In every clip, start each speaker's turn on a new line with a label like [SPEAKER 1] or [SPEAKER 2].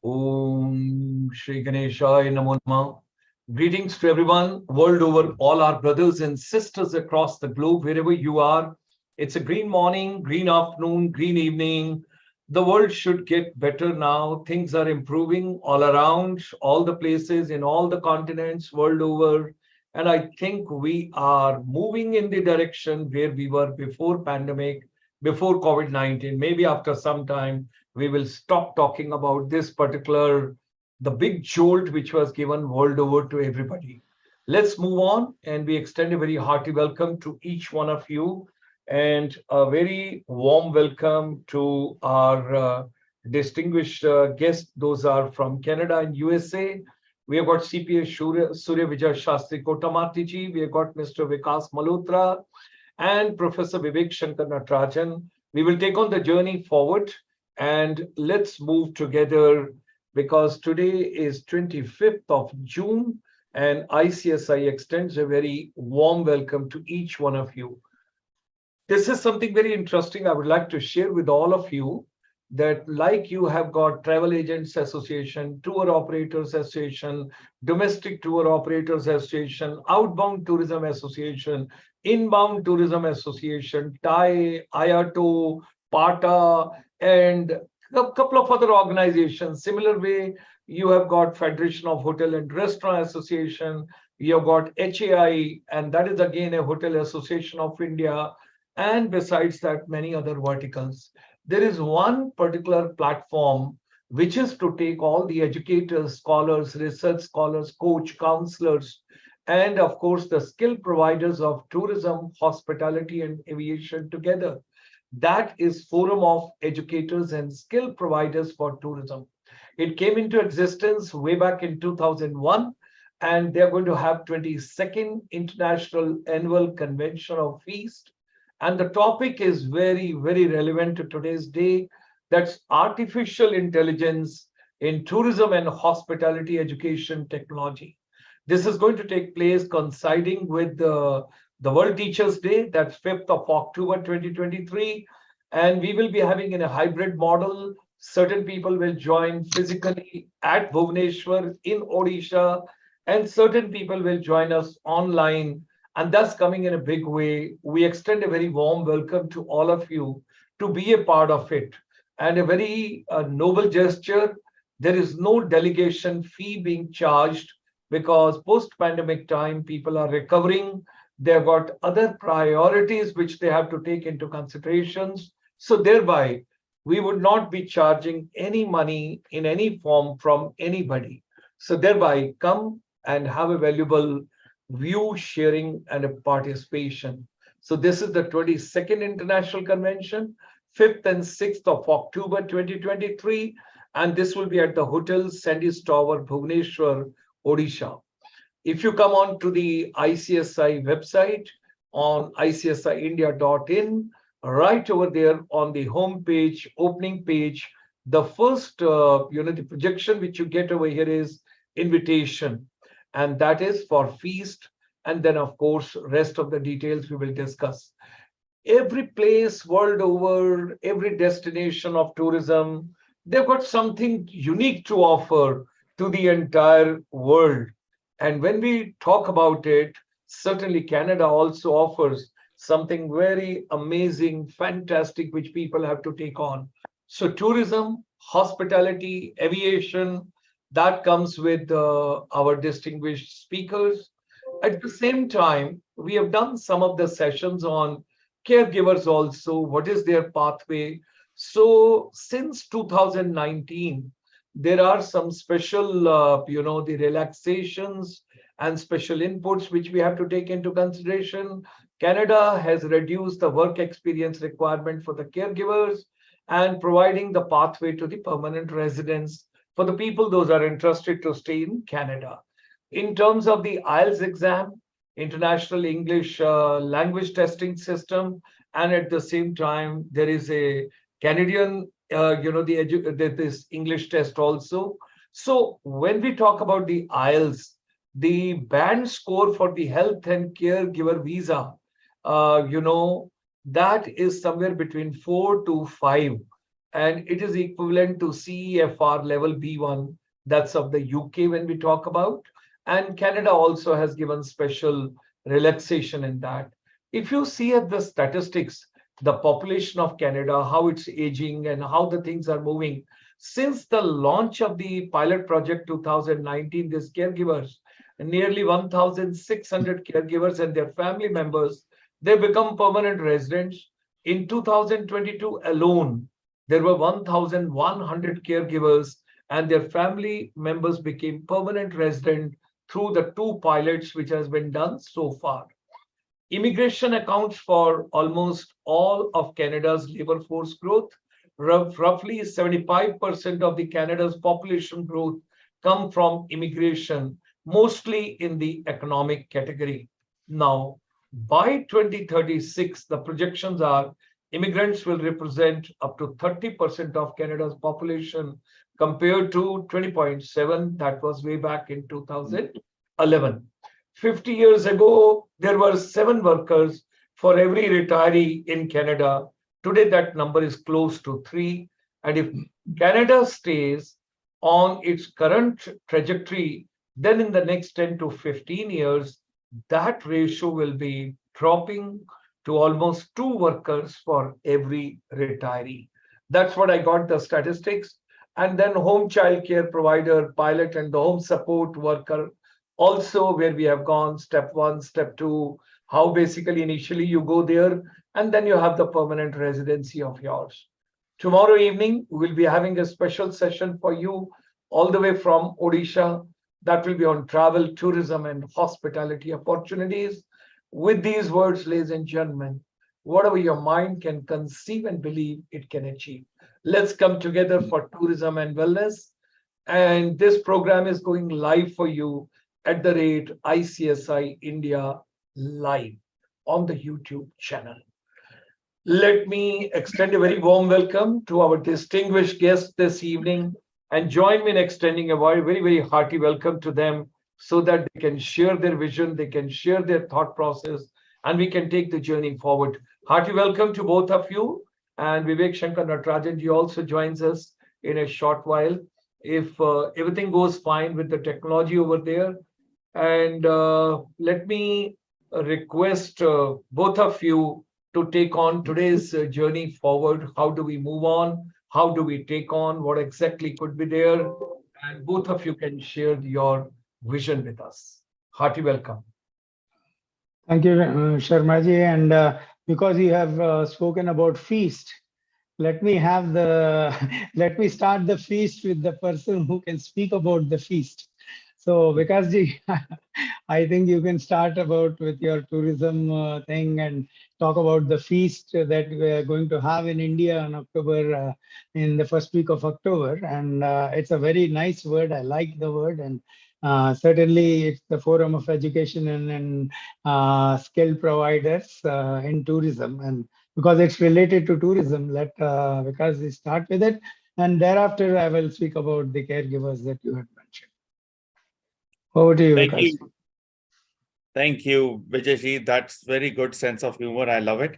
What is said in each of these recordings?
[SPEAKER 1] Om Shri Ganeshaya Namo Namah. Greetings to everyone world over, all our brothers and sisters across the globe, wherever you are. It's a green morning, green afternoon, green evening. The world should get better now. Things are improving all around, all the places, in all the continents, world over. And I think we are moving in the direction where we were before pandemic, before COVID-19. Maybe after some time, we will stop talking about this particular, the big jolt which was given world over to everybody. Let's move on, and we extend a very hearty welcome to each one of you, and a very warm welcome to our distinguished guests. Those are from Canada and USA. We have got CPA Surya Vijay Sastri Kotamarti ji. We have got Mr. Vikas Malhotra and Professor Vivek Shankar Natarajan. We will take on the journey forward, and let's move together, because today is 25th of June and ICSI extends a very warm welcome to each one of you. This is something very interesting I would like to share with all of you, that like you have got Travel Agents Association, Tour Operators Association, Domestic Tour Operators Association, Outbound Tourism Association, Inbound Tourism Association, TAI, IATO, PATA, and a couple of other organizations. Similar way, you have got Federation of Hotel and Restaurant Association, you have got HAI, and that is again a Hotel Association of India, and besides that, many other verticals. There is one particular platform which is to take all the educators, scholars, research scholars, coach, counselors, and of course the skill providers of tourism, hospitality, and aviation together. That is Forum of Educators and Skill Providers for Tourism. It came into existence way back in 2001, and they're going to have 22nd International Annual Convention of Feast. And the topic is very, very relevant to today's day. That's artificial intelligence in tourism and hospitality education technology. This is going to take place coinciding with the World Teachers Day, that's 5th of October 2023. And we will be having in a hybrid model. Certain people will join physically at Bhubaneswar in Odisha, and certain people will join us online, and thus coming in a big way. We extend a very warm welcome to all of you to be a part of it. And a very noble gesture. There is no delegation fee being charged, because post-pandemic time, people are recovering. They've got other priorities which they have to take into considerations. So thereby, we would not be charging any money in any form from anybody. So thereby, come and have a valuable view, sharing, and a participation. So this is the 22nd International Convention, 5th and 6th of October 2023. And this will be at the Hotel Sandy's Tower, Bhubaneswar, Odisha. If you come on to the ICSI website on icsiindia.in, right over there on the home page, opening page, the first, the projection which you get over here is invitation, and that is for feast. And then, of course, rest of the details we will discuss. Every place world over, every destination of tourism, they've got something unique to offer to the entire world. And when we talk about it, certainly Canada also offers something very amazing, fantastic, which people have to take on. So tourism, hospitality, aviation, that comes with our distinguished speakers. At the same time, we have done some of the sessions on caregivers also, what is their pathway. So since 2019, there are some special, the relaxations and special inputs which we have to take into consideration. Canada has reduced the work experience requirement for the caregivers and providing the pathway to the permanent residence for the people those are interested to stay in Canada. In terms of the IELTS exam, International English Language Testing System, and at the same time, there is a Canadian, this English test also. So when we talk about the IELTS, the band score for the health and caregiver visa, that is somewhere between 4 to 5. and it is equivalent to CEFR level B1. That's of the UK when we talk about. And Canada also has given special relaxation in that. If you see at the statistics, the population of Canada, how it's aging and how the things are moving, since the launch of the pilot project 2019, these caregivers, nearly 1,600 caregivers and their family members, they become permanent residents. In 2022 alone, there were 1,100 caregivers and their family members became permanent resident through the two pilots which has been done so far. Immigration accounts for almost all of Canada's labor force growth. Roughly 75% of the Canada's population growth come from immigration, mostly in the economic category. Now, by 2036, the projections are immigrants will represent up to 30% of Canada's population compared to 20.7 that was way back in 2011. 50 years ago, there were 7 workers for every retiree in Canada. Today, that number is close to 3. And if Canada stays on its current trajectory, then in the next 10 to 15 years, that ratio will be dropping to almost 2 workers for every retiree. That's what I got the statistics. And then home child care provider, pilot, and the home support worker also, where we have gone step 1, step 2, how basically initially you go there, and then you have the permanent residency of yours. Tomorrow evening, we'll be having a special session for you all the way from Odisha. That will be on travel, tourism, and hospitality opportunities. With these words, ladies and gentlemen, whatever your mind can conceive and believe, it can achieve. Let's come together for tourism and wellness. And this program is going live for you at the rate ICSI India Live on the YouTube channel. Let me extend a very warm welcome to our distinguished guests this evening and join me in extending a very, very hearty welcome to them so that they can share their vision, they can share their thought process, and we can take the journey forward. Hearty welcome to both of you. And Vivek Shankar Natarajan also joins us in a short while. If everything goes fine with the technology over there, and let me request both of you to take on today's journey forward. How do we move on? How do we take on? What exactly could be there? And both of you can share your vision with us. Hearty welcome.
[SPEAKER 2] Thank you, Sharmaji. And because you have spoken about feast, let me have let me start the feast with the person who can speak about the feast. So Vikasji, I think you can start with your tourism thing and talk about the feast that we are going to have in India in October, in the first week of October. And it's a very nice word. I like the word. And certainly it's the forum of education and skill providers in tourism. And because it's related to tourism, because we start with it. And thereafter, I will speak about the caregivers that you had mentioned. Over to you,
[SPEAKER 3] Thank
[SPEAKER 2] Vikas.
[SPEAKER 3] you. Thank you, Vijay. That's very good sense of humor. I love it.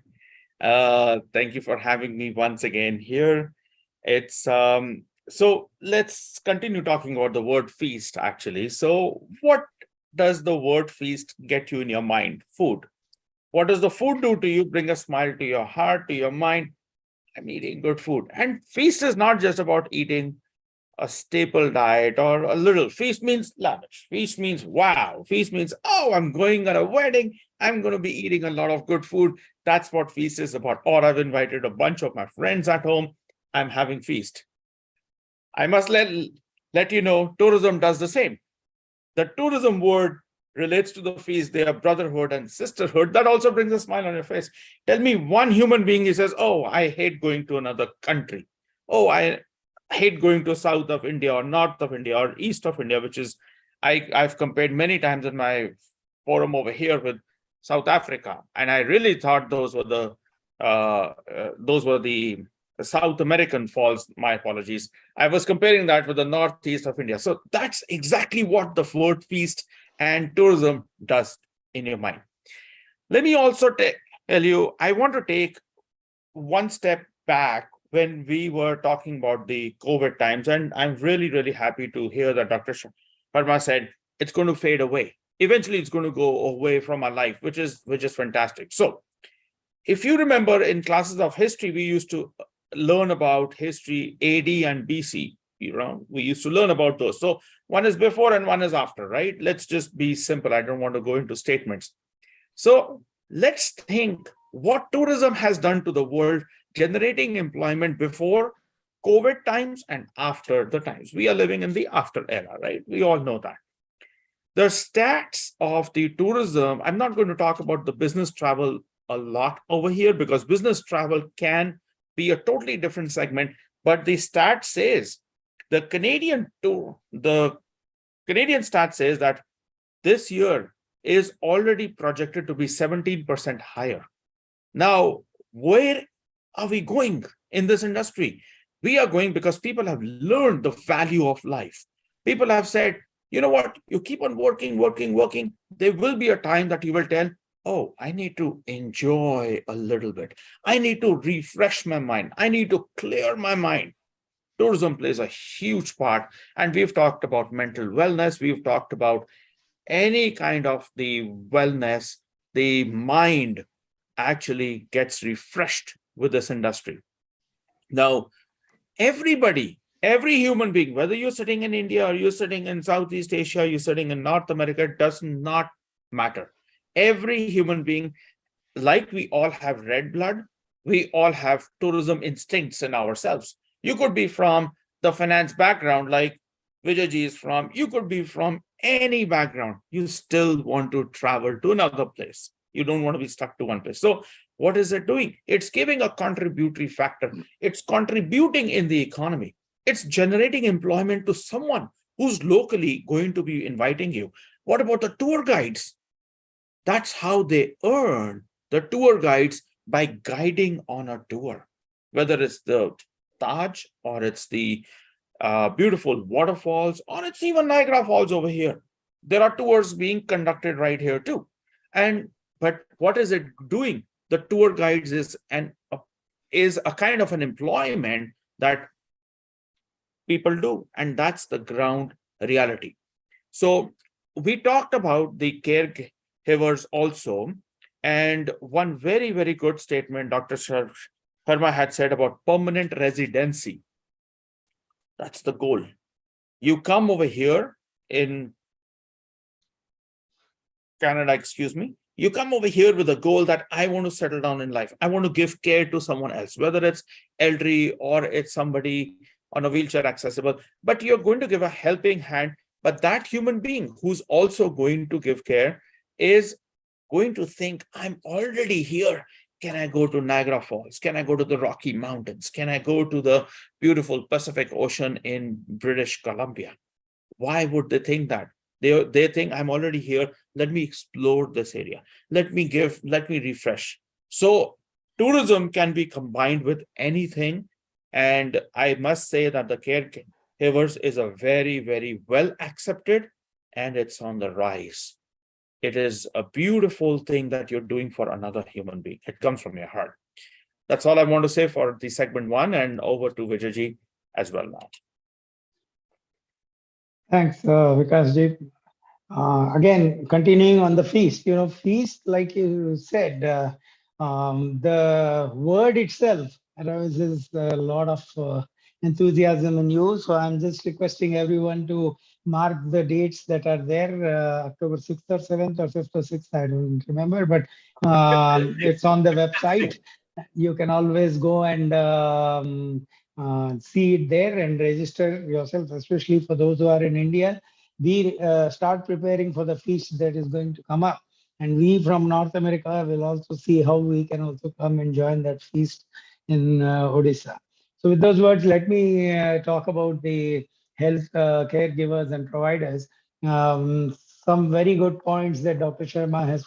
[SPEAKER 3] Thank you for having me once again here. It's so let's continue talking about the word feast, actually. So what does the word feast get you in your mind? Food. What does the food do to you? Bring a smile to your heart, to your mind. I'm eating good food. And feast is not just about eating a staple diet or a little. Feast means lavish. Feast means wow. Feast means, oh, I'm going on a wedding. I'm going to be eating a lot of good food. That's what feast is about. Or I've invited a bunch of my friends at home. I'm having feast. I must let you know, tourism does the same. The tourism word relates to the feast. They are brotherhood and sisterhood. That also brings a smile on your face. Tell me one human being who says, oh, I hate going to another country. Oh, I hate going to south of India or north of India or east of India, which is, I've compared many times in my forum over here with South Africa. And I really thought those were the South American falls, my apologies. I was comparing that with the northeast of India. So that's exactly what the word feast and tourism does in your mind. Let me also tell you, I want to take one step back when we were talking about the COVID times, and I'm really, really happy to hear that Dr. Sharma said it's going to fade away. Eventually, it's going to go away from our life, which is fantastic. So, if you remember in classes of history, we used to learn about history AD and BC. We used to learn about those. So one is before and one is after, right? Let's just be simple. I don't want to go into statements. So let's think what tourism has done to the world, generating employment before COVID times and after the times. We are living in the after era, right? We all know that. The stats of the tourism, I'm not going to talk about the business travel a lot over here because business travel can be a totally different segment, but the stat says the Canadian stat says that this year is already projected to be 17% higher. Now, where are we going in this industry? We are going because people have learned the value of life. People have said, you know what, you keep on working. There will be a time that you will tell, oh, I need to enjoy a little bit. I need to refresh my mind. I need to clear my mind. Tourism plays a huge part. And we've talked about mental wellness. We've talked about any kind of the wellness. The mind actually gets refreshed with this industry. Now, everybody, every human being, whether you're sitting in India or you're sitting in Southeast Asia, you're sitting in North America, does not matter. Every human being, like we all have red blood, we all have tourism instincts in ourselves. You could be from the finance background, like Vijay ji is from, you could be from any background. You still want to travel to another place. You don't want to be stuck to one place. So what is it doing? It's giving a contributory factor. It's contributing in the economy. It's generating employment to someone who's locally going to be inviting you. What about the tour guides? That's how they earn, the tour guides, by guiding on a tour, whether it's the Taj or it's the beautiful waterfalls or it's even Niagara Falls over here. There are tours being conducted right here too. But what is it doing? The tour guides is a kind of an employment that people do, and that's the ground reality. So we talked about the caregivers also, and one very, very good statement Dr. Sharma had said about permanent residency. That's the goal. You come over here in Canada, you come over here with a goal that I want to settle down in life. I want to give care to someone else, whether it's elderly or it's somebody on a wheelchair accessible, but you're going to give a helping hand. But that human being who's also going to give care is going to think, I'm already here. Can I go to Niagara Falls? Can I go to the Rocky Mountains? Can I go to the beautiful Pacific Ocean in British Columbia? Why would they think that? They think I'm already here. Let me explore this area. Let me refresh. So tourism can be combined with anything. And I must say that the caregivers is a very, very well accepted, and it's on the rise. It is a beautiful thing that you're doing for another human being. It comes from your heart. That's all I want to say for the segment one, and over to Vijay ji as well now.
[SPEAKER 2] Thanks, Vikas ji. Again, continuing on the feast, feast, like you said, the word itself arouses a lot of enthusiasm in you. So I'm just requesting everyone to mark the dates that are there, October 6th or 7th or 5th or 6th, I don't remember, but it's on the website. You can always go and see it there and register yourself, especially for those who are in India. We start preparing for the feast that is going to come up. And we from North America will also see how we can also come and join that feast in Odisha. So with those words, let me talk about the health caregivers and providers. Some very good points that Dr. Sharma has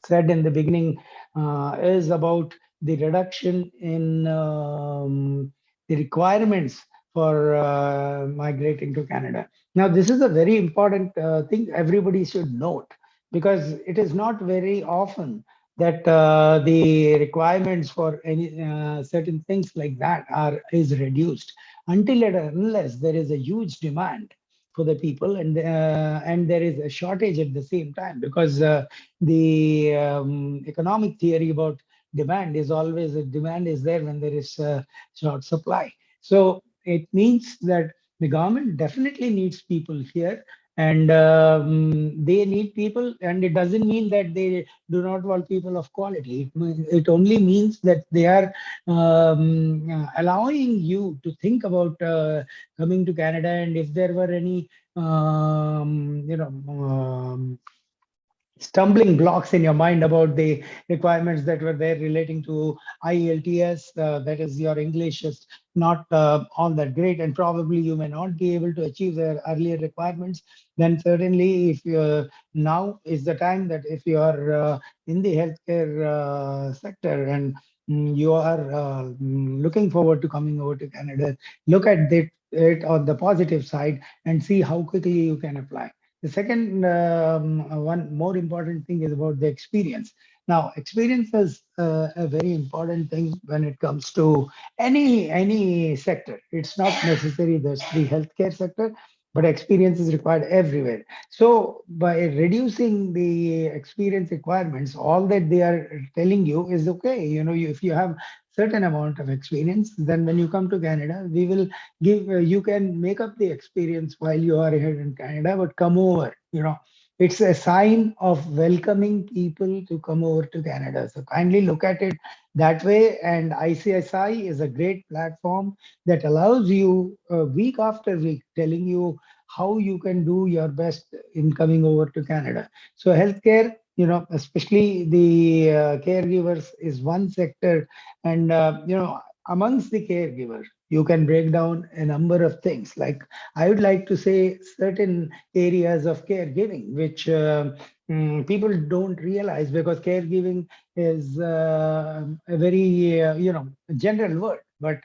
[SPEAKER 2] said in the beginning is about the reduction in the requirements for migrating to Canada. Now, this is a very important thing everybody should note, because it is not very often that the requirements for any certain things like that is reduced until and unless there is a huge demand for the people, and there is a shortage at the same time, because the economic theory about demand is always a demand is there when there is short supply. So it means that the government definitely needs people here, and they need people, and it doesn't mean that they do not want people of quality. It only means that they are allowing you to think about coming to Canada, and if there were any stumbling blocks in your mind about the requirements that were there relating to IELTS, that is, your English is not all that great, and probably you may not be able to achieve the earlier requirements, then certainly if now is the time that if you are in the healthcare sector, and you are looking forward to coming over to Canada, look at it on the positive side and see how quickly you can apply. The second one more important thing is about the experience. Now, experience is a very important thing when it comes to any sector. It's not necessary there's the healthcare sector, but experience is required everywhere. So by reducing the experience requirements, all that they are telling you is okay. If you have certain amount of experience, then when you come to Canada, we will give you can make up the experience while you are here in Canada, but come over. It's a sign of welcoming people to come over to Canada. So kindly look at it that way. And ICSI is a great platform that allows you week after week telling you how you can do your best in coming over to Canada. So healthcare, especially the caregivers is one sector, and amongst the caregivers, you can break down a number of things. Like, I would like to say certain areas of caregiving, which people don't realize, because caregiving is a very, general word. But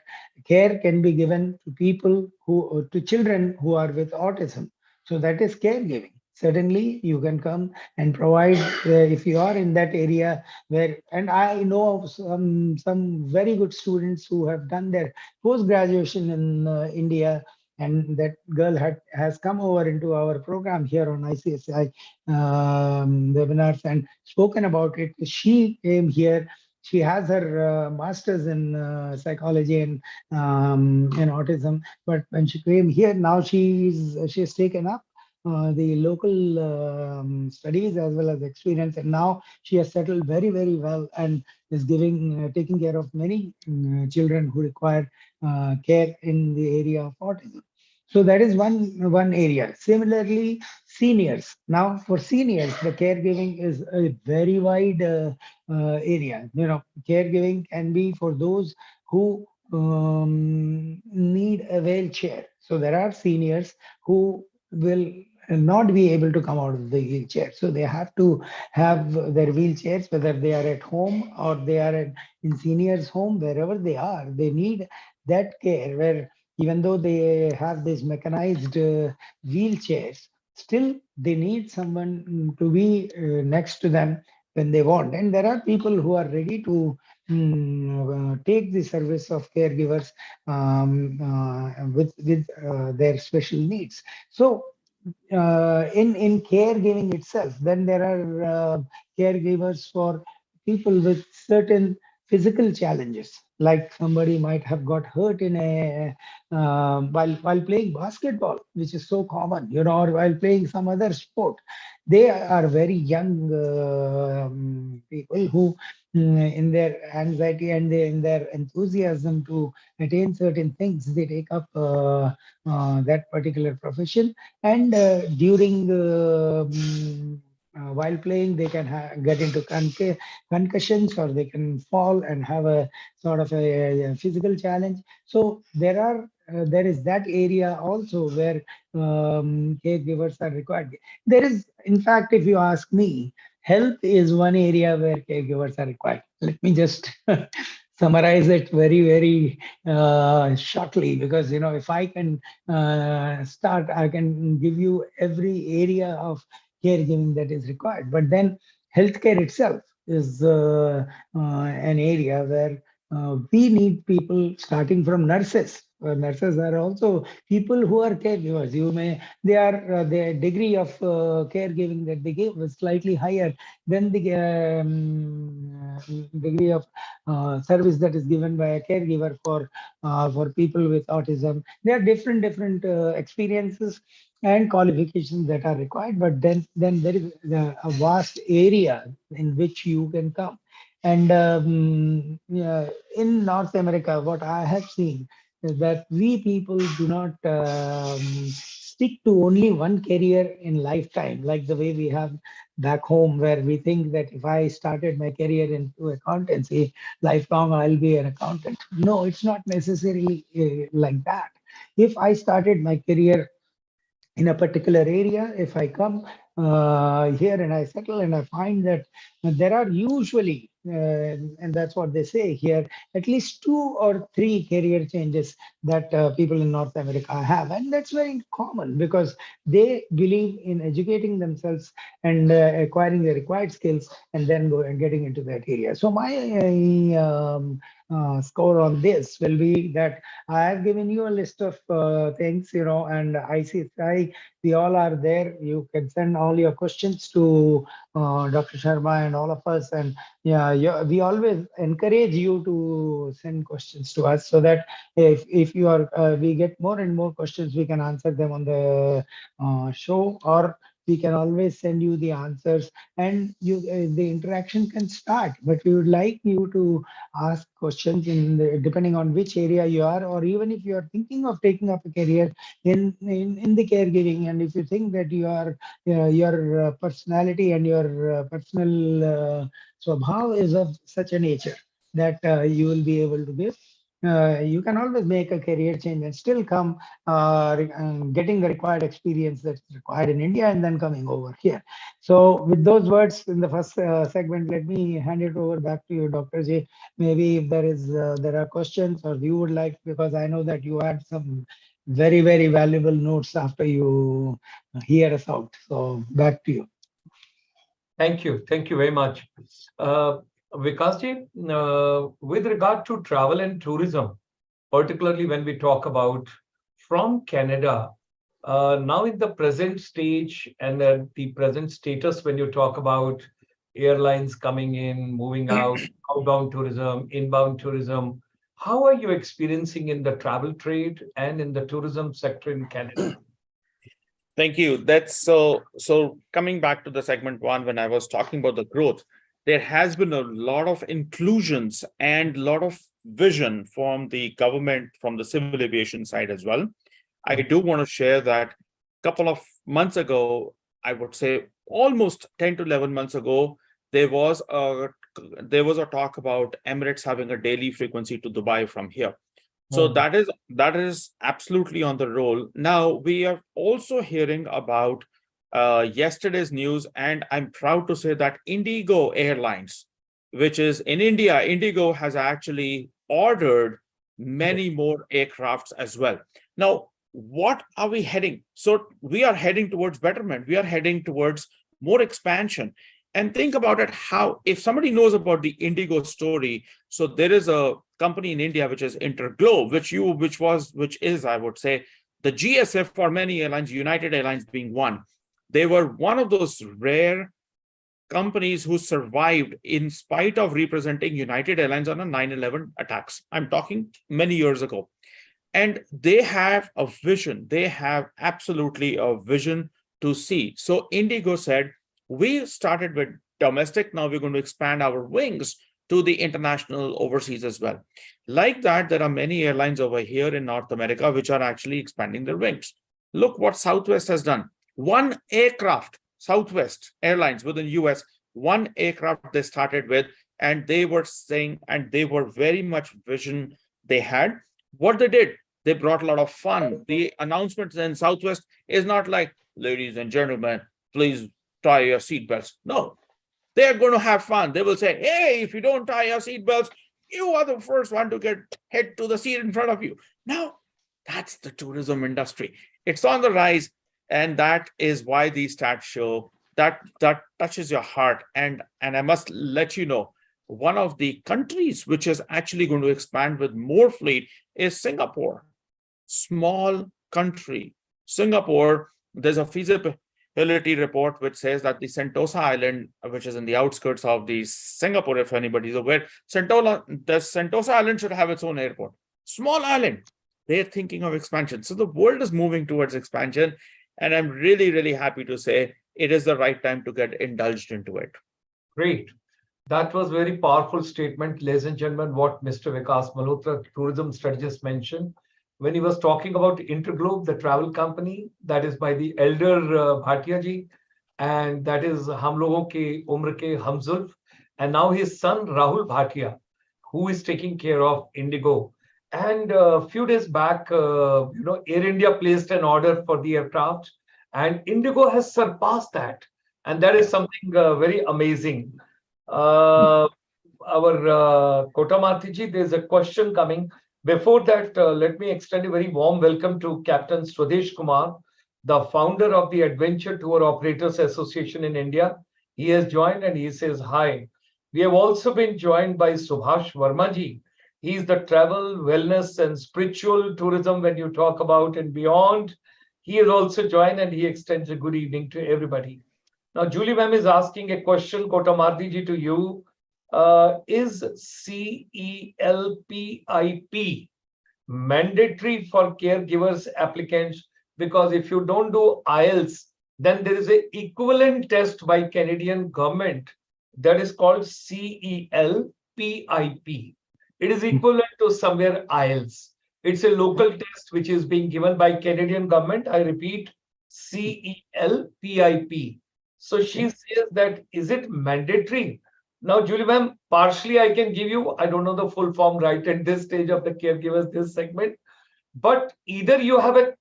[SPEAKER 2] care can be given to people to children who are with autism. So that is caregiving. Certainly, you can come and provide if you are in that area where, and I know of some very good students who have done their post graduation in India, and that girl has come over into our program here on ICSI webinars and spoken about it. She came here. She has her master's in psychology and in autism. But when she came here, now she's taken up the local studies as well as experience, and now she has settled very, very well and is taking care of many children who require care in the area of autism. So that is one area. Similarly, seniors. Now, for seniors, the caregiving is a very wide area. Caregiving can be for those who need a wheelchair. So there are seniors who will not be able to come out of the wheelchair. So they have to have their wheelchairs, whether they are at home or they are in seniors' home, wherever they are. They need that care where, even though they have these mechanized wheelchairs, still they need someone to be next to them when they want. And there are people who are ready to take the service of caregivers with their special needs. So in caregiving itself, then there are caregivers for people with certain physical challenges. Like somebody might have got hurt in a while playing basketball, which is so common, or while playing some other sport. They are very young people who, in their anxiety and in their enthusiasm to attain certain things, they take up that particular profession. And during while playing, they can get into concussions, or they can fall and have a sort of a physical challenge. So there is that area also where caregivers are required. There is, in fact, if you ask me, health is one area where caregivers are required. Let me just summarize it very, very shortly, because if I can start, I can give you every area of caregiving that is required. But then healthcare itself. is an area where we need people starting from nurses. Nurses are also people who are caregivers. They are their degree of caregiving that they give is slightly higher than the degree of service that is given by a caregiver for people with autism. There are different experiences and qualifications that are required, but then there is a vast area in which you can come. And yeah, in North America, what I have seen is that we people do not stick to only one career in lifetime, like the way we have back home, where we think that if I started my career into accountancy, lifelong I'll be an accountant. No, it's not necessarily like that. If I started my career in a particular area, if I come here and I settle and I find that there are usually, and that's what they say here, at least 2 or 3 career changes that people in North America have. And that's very common because they believe in educating themselves and acquiring the required skills and then go and getting into that area. So my score on this will be that I have given you a list of things, and we all are there. You can send all your questions to Dr. Sharma and all of us. And yeah, we always encourage you to send questions to us so that if you are, we get more and more questions, we can answer them on the show, or we can always send you the answers and the interaction can start. But we would like you to ask questions depending on which area you are, or even if you are thinking of taking up a career in the caregiving, and if you think that your personality and your personal swabhav is of such a nature that you will be able to give. You can always make a career change and still come getting the required experience that's required in India and then coming over here. So with those words in the first segment, let me hand it over back to you, Dr. J. Maybe if there are questions or you would like, because I know that you had some very valuable notes after you hear us out. So back to you.
[SPEAKER 1] Thank you. Thank you very much. Vikasji, with regard to travel and tourism, particularly when we talk about from Canada, now in the present stage and the present status, when you talk about airlines coming in, moving out, outbound tourism, inbound tourism, how are you experiencing in the travel trade and in the tourism sector in Canada?
[SPEAKER 3] Thank you. That's so coming back to the segment one, when I was talking about the growth, there has been a lot of inclusions and a lot of vision from the government, from the civil aviation side as well. I do want to share that a couple of months ago, I would say almost 10 to 11 months ago, there was a talk about Emirates having a daily frequency to Dubai from here. So that is absolutely on the roll. Now we are also hearing about yesterday's news, and I'm proud to say that Indigo Airlines, which is in India, Indigo has actually ordered many more aircrafts as well. Now, what are we heading? So we are heading towards betterment. We are heading towards more expansion. And think about it, how, if somebody knows about the Indigo story, so there is a company in India, which is Interglobe, which is, I would say, the GSF for many airlines, United Airlines being one. They were one of those rare companies who survived in spite of representing United Airlines on a 9/11 attacks. I'm talking many years ago. And they have a vision. They have absolutely a vision to see. So Indigo said, we started with domestic, now we're going to expand our wings to the international overseas as well. Like that, there are many airlines over here in North America which are actually expanding their wings. Look what Southwest has done. One aircraft, Southwest Airlines within US, one aircraft they started with, and they were saying, and they were very much vision they had. What they did, they brought a lot of fun. The announcements in Southwest is not like, ladies and gentlemen, please tie your seatbelts. No, they're going to have fun. They will say, hey, if you don't tie your seatbelts, you are the first one to get hit to the seat in front of you. Now, that's the tourism industry. It's on the rise. And that is why these stats show that touches your heart. And I must let you know, one of the countries which is actually going to expand with more fleet is Singapore. Small country. Singapore, there's a feasibility report which says that the Sentosa Island, which is in the outskirts of the Singapore, if anybody's aware, the Sentosa Island should have its own airport. Small island. They're thinking of expansion. So the world is moving towards expansion. And I'm really, really happy to say it is the right time to get indulged into it.
[SPEAKER 1] Great. That was very powerful statement, ladies and gentlemen, what Mr. Vikas Malhotra, tourism strategist, mentioned when he was talking about Interglobe, the travel company that is by the elder Bhatia ji, and that is Hum Logon Ke Umr Ke Hamzulf, and now his son Rahul Bhatia, who is taking care of Indigo. And a few days back, Air India placed an order for the aircraft, and Indigo has surpassed that, and that is something very amazing. Our Kotamarti ji, there's a question coming. Before that, let me extend a very warm welcome to Captain Swadesh Kumar, the founder of the Adventure Tour Operators Association in India. He has joined and he says hi. We have also been joined by Subhash Verma ji. He's the travel, wellness, and spiritual tourism when you talk about and beyond. He has also joined and he extends a good evening to everybody. Now, Julie ma'am is asking a question, Kotamarti ji, to you. Is CELPIP mandatory for caregivers applicants? Because if you don't do IELTS, then there is an equivalent test by Canadian government that is called CELPIP. It is equivalent to somewhere IELTS. It's a local test which is being given by Canadian government. I repeat, CELPIP. So she says that, is it mandatory? Now, Julie ma'am, partially I can give you, I don't know the full form right at this stage of the caregivers, this segment, but either you have an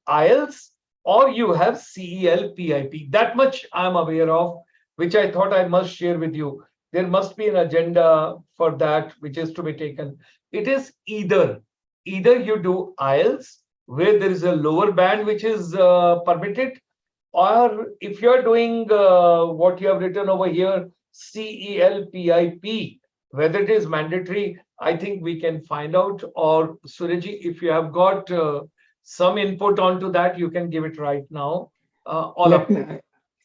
[SPEAKER 1] IELTS or you have CELPIP. That much I'm aware of, which I thought I must share with you. There must be an agenda for that, which is to be taken. It is either you do IELTS, where there is a lower band which is permitted, or if you're doing what you have written over here, CELPIP, whether it is mandatory, I think we can find out. Or Suryaji, if you have got some input onto that, you can give it right now.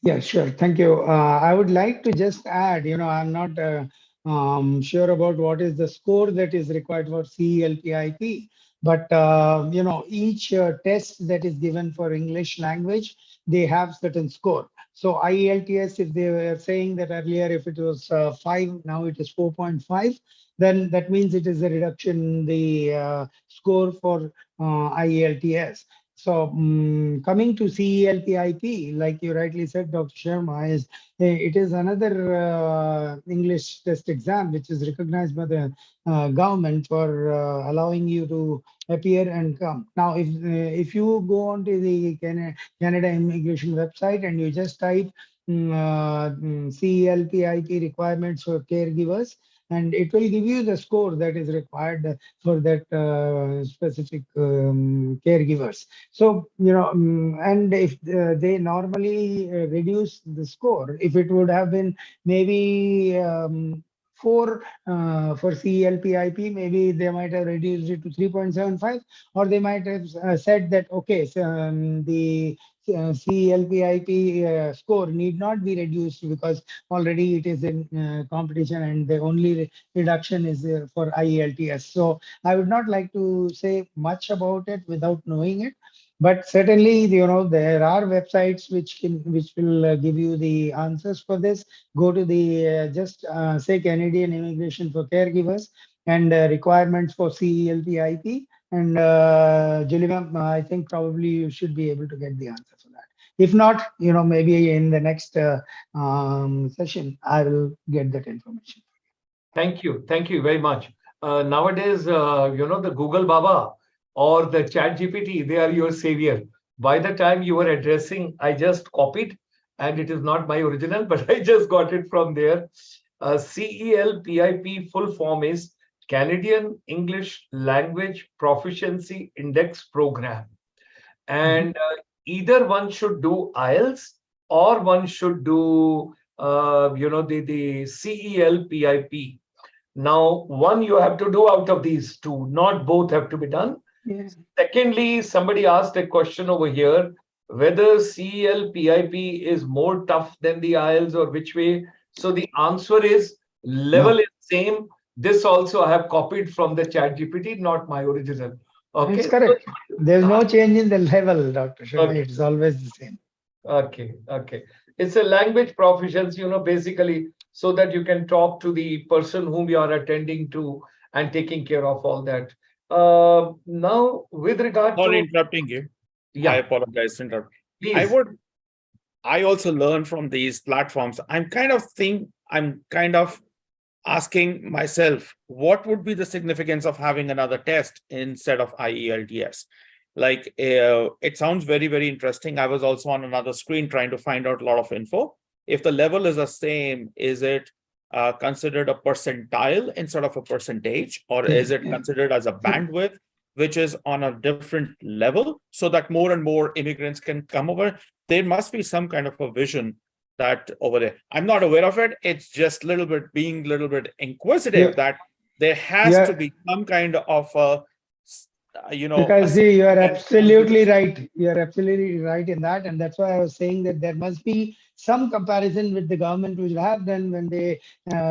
[SPEAKER 2] Yeah, sure. Thank you. I would like to just add, I'm not sure about what is the score that is required for CELPIP, but, each test that is given for English language, they have certain score. So IELTS, if they were saying that earlier, if it was 5, now it is 4.5, then that means it is a reduction in the score for IELTS. So coming to CELPIP, like you rightly said, Dr. Sharma, it is another English test exam which is recognized by the government for allowing you to appear and come. Now, if you go onto the Canada Immigration website and you just type CELPIP requirements for caregivers, and it will give you the score that is required for that specific caregivers. So, and if they normally reduce the score, if it would have been maybe 4 for CELPIP, maybe they might have reduced it to 3.75, or they might have said that, okay, so, the CELPIP score need not be reduced because already it is in competition and the only reduction is for IELTS. So I would not like to say much about it without knowing it. But certainly, there are websites which will give you the answers for this. Go to the just say Canadian Immigration for Caregivers and requirements for CELPIP. And Julie ma'am, I think probably you should be able to get the answer for that. If not, maybe in the next session, I will get that information.
[SPEAKER 1] Thank you. Thank you very much. Nowadays, the Google Baba or the Chat GPT, they are your savior. By the time you were addressing, I just copied, and it is not my original, but I just got it from there. CELPIP full form is Canadian English Language Proficiency Index Program. And either one should do IELTS or one should do, the CELPIP. Now, one you have to do out of these two, not both have to be done.
[SPEAKER 2] Yeah.
[SPEAKER 1] Secondly, somebody asked a question over here, whether CELPIP is more tough than the IELTS or which way. So the answer is level
[SPEAKER 2] No,
[SPEAKER 1] is same. This also I have copied from the chat GPT, not my original.
[SPEAKER 2] it's
[SPEAKER 1] Okay.
[SPEAKER 2] correct. There's no change in the level, Dr. Sharma.
[SPEAKER 1] Okay.
[SPEAKER 2] It's always the same.
[SPEAKER 1] Okay. Okay. It's a language proficiency, basically, so that you can talk to the person whom you are attending to and taking care of all that. Now, with regard
[SPEAKER 3] Sorry,
[SPEAKER 1] to,
[SPEAKER 3] interrupting you. I
[SPEAKER 1] yeah,
[SPEAKER 3] apologize to interrupt.
[SPEAKER 1] please.
[SPEAKER 3] I also learn from these platforms. I'm kind of asking myself, what would be the significance of having another test instead of IELTS? Like, it sounds very, very interesting. I was also on another screen trying to find out a lot of info. If the level is the same, is it considered a percentile instead of a percentage, or is it
[SPEAKER 2] Yeah.
[SPEAKER 3] considered as a bandwidth, which is on a different level, so that more and more immigrants can come over? There must be some kind of a vision that over there. I'm not aware of it. It's just being a little bit inquisitive,
[SPEAKER 2] Yeah.
[SPEAKER 3] that there has to be some kind of a,
[SPEAKER 2] Because see, you are absolutely
[SPEAKER 3] this.
[SPEAKER 2] right. You are absolutely right in that. And that's why I was saying that there must be some comparison with the government which have done when they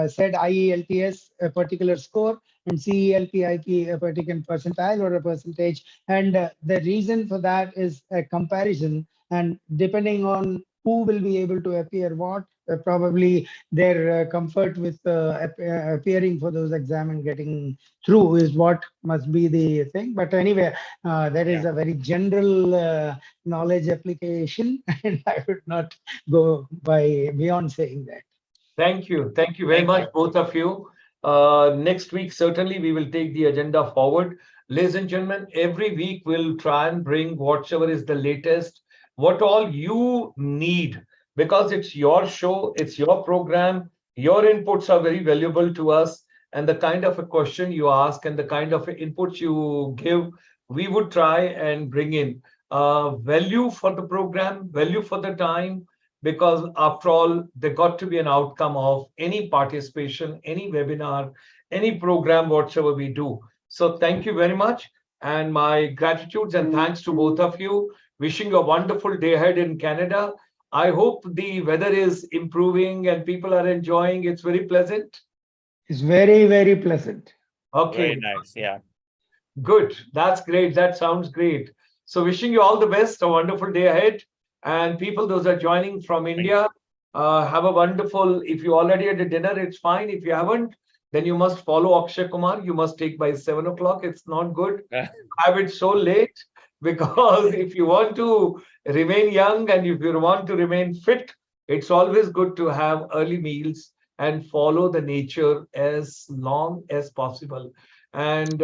[SPEAKER 2] said IELTS a particular score and CELPIP a particular percentile or a percentage. And the reason for that is a comparison. And depending on who will be able to appear what, probably their comfort with appearing for those exam and getting through is what must be the thing. But anyway, that is
[SPEAKER 3] Yeah.
[SPEAKER 2] a very general knowledge application, and I would not go by beyond saying that.
[SPEAKER 1] Thank you. Thank you very
[SPEAKER 3] Thank
[SPEAKER 1] much,
[SPEAKER 3] you.
[SPEAKER 1] both of you. Next week, certainly, we will take the agenda forward. Ladies and gentlemen, every week we'll try and bring whatever is the latest, what all you need, because it's your show, it's your program. Your inputs are very valuable to us. And the kind of a question you ask and the kind of input you give, we would try and bring in value for the program, value for the time, because after all, there got to be an outcome of any participation, any webinar, any program, whatever we do. So thank you very much. And my gratitudes and thanks to both of you. Wishing you a wonderful day ahead in Canada. I hope the weather is improving and people are enjoying. It's very pleasant.
[SPEAKER 2] It's very, very pleasant.
[SPEAKER 1] Okay,
[SPEAKER 3] Very nice. Yeah.
[SPEAKER 1] good. That's great. That sounds great. So wishing you all the best, a wonderful day ahead. And people, those are joining from India, have a wonderful, if you already had a dinner, it's fine. If you haven't, then you must follow Akshay Kumar. You must take by 7 o'clock. It's not good. Have it so late, because if you want to remain young and if you want to remain fit, it's always good to have early meals and follow the nature as long as possible. And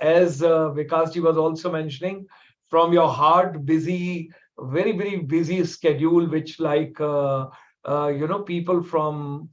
[SPEAKER 1] as Vikas ji was also mentioning, from your hard, busy, very, very busy schedule, which like, people from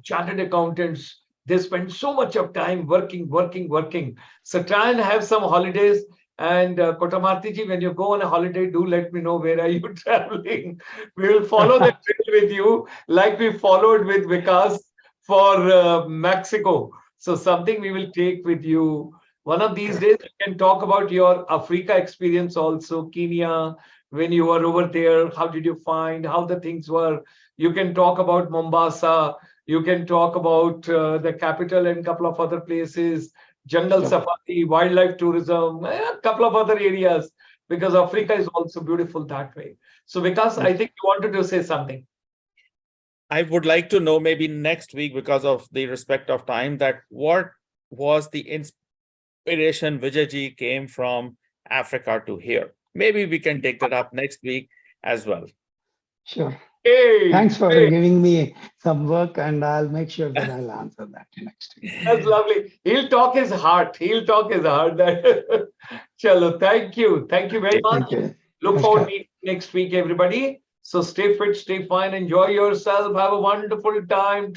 [SPEAKER 1] chartered accountants, they spend so much of time working, working, working. So try and have some holidays. And Kotamarti ji, when you go on a holiday, do let me know where are you traveling. We will follow the trail with you, like we followed with Vikas for Mexico. So something we will take with you. One of these days, you can talk about your Africa experience also, Kenya, when you were over there. How did you find how the things were? You can talk about Mombasa. You can talk about the capital and a couple of other places, jungle safari, wildlife tourism, a couple of other areas, because Africa is also beautiful that way. So Vikas, I think you wanted to say something.
[SPEAKER 3] I would like to know maybe next week, because of the respect of time, that what was the inspiration Vijay ji came from Africa to here. Maybe we can take that up next week as well.
[SPEAKER 2] Sure.
[SPEAKER 1] Hey,
[SPEAKER 2] Thanks for
[SPEAKER 1] hey,
[SPEAKER 2] giving me some work, and I'll make sure that I'll answer that next week.
[SPEAKER 1] that's lovely. He'll talk his heart. He'll talk his heart. Chalo, thank you. Thank you very much.
[SPEAKER 2] Thank you.
[SPEAKER 1] Look forward to
[SPEAKER 2] Namaskar.
[SPEAKER 1] meeting next week, everybody. So stay fit, stay fine, enjoy yourself, have a wonderful time.